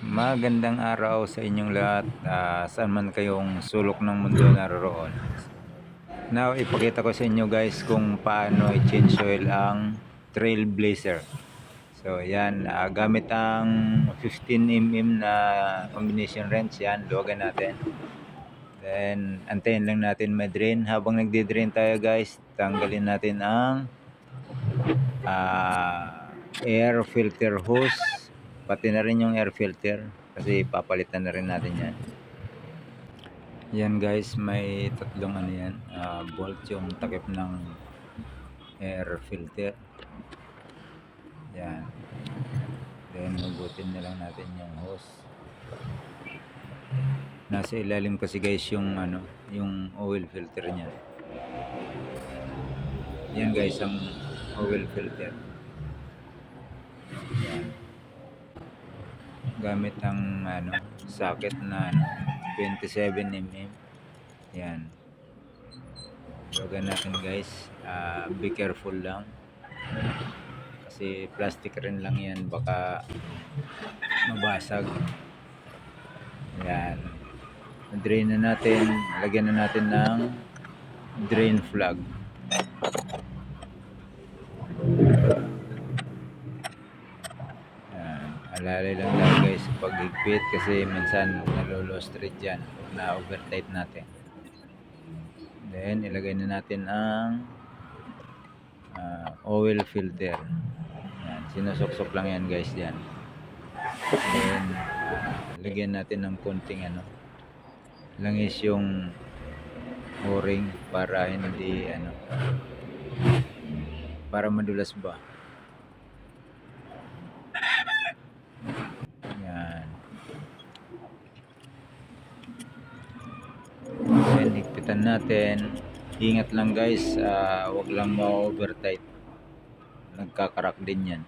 Magandang araw sa inyong lahat, saan man kayong sulok ng mundo naroroon. Now, ipakita ko sa inyo guys kung paano i-change oil ang Trailblazer. So, yan, gamit ang 15mm na combination wrench, yan, luwagan natin. Then, antayin lang natin ma-drain. Habang nagdi-drain tayo guys, tanggalin natin ang air filter hose, pati na rin yung air filter kasi papalitan na rin natin yan. Yan guys, may tatlong ano yan, bolt yung takip ng air filter. Yan. Then hugutin na lang natin yung hose. Nasa ilalim kasi guys yung ano, yung oil filter niya. Yan guys ang oil filter. Yan. Gamit ang ano, socket na ano, 27mm. Yan. Luwagan natin guys. Be careful lang. Kasi plastic rin lang yan, baka mabasag. Yan. Drain na natin. Lagyan na natin ng drain plug. Alalay lang daw guys pag higpit kasi minsan nalolost thread dyan na overtight natin. Then ilagay na natin ang oil filter. Yan, sinusuksok lang yan guys yan. Then lagyan natin ng konting ano, langis yung o-ring para hindi ano, para madulas ba. Yan. Then higpitan natin. Ingat lang guys, wag lang ma-overtight. Nagkakarak din yan.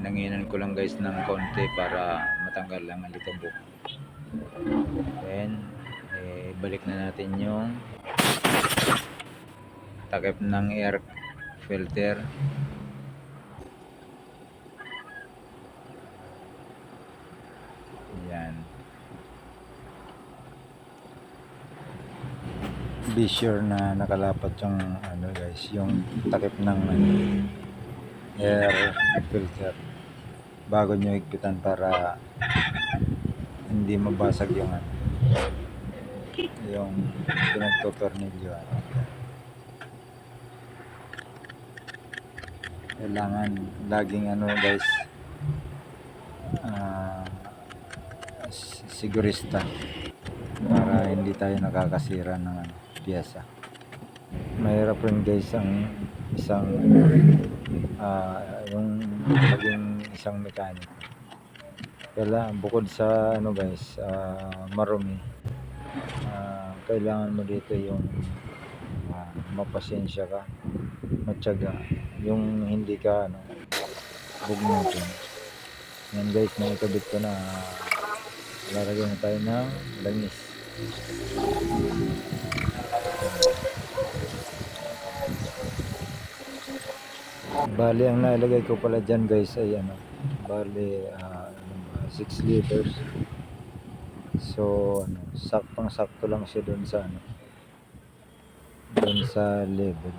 Nanginan ko lang guys ng konti para matanggal lang ang litubok. Then balik na natin yung takip ng air filter. Yan. Be sure na nakalapat yung ano guys, yung takip ng air filter bago nyo higpitan para hindi mabasag yung ano, yung pinagtotornilyo. Kailangan laging ano guys, sigurista para hindi tayo nakakasira ng piyesa. Mahirap rin guys ang isang yung maging isang mechanic. Kailangan bukod sa ano guys, marumi, kailangan mo dito yung mapasensya ka, matyaga, yung hindi ka ano, bugnutin. Yan guys, naikabit ko na. Lalagyan na tayo ng langis. Bali ang nailagay ko pala dyan guys ay ano, bali 6 liters. So ano, saktong sakto lang siya doon sa ano, doon sa level.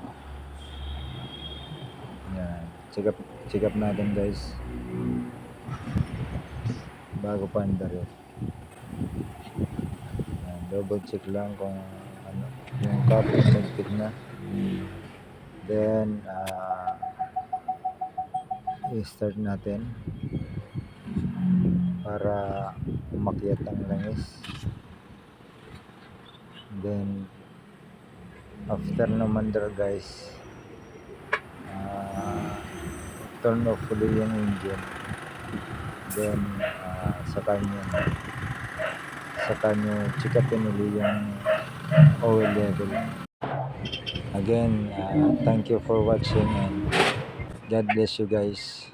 Yan, check up natin guys bago pa andar. Double check lang kung ano, yung cap connected na. Then i-start natin para umakyat ang langis. Then after naman there guys, turn off ulit yung engine. Then saka nyo check upin ulit yung oil level. Again, thank you for watching and God bless you guys.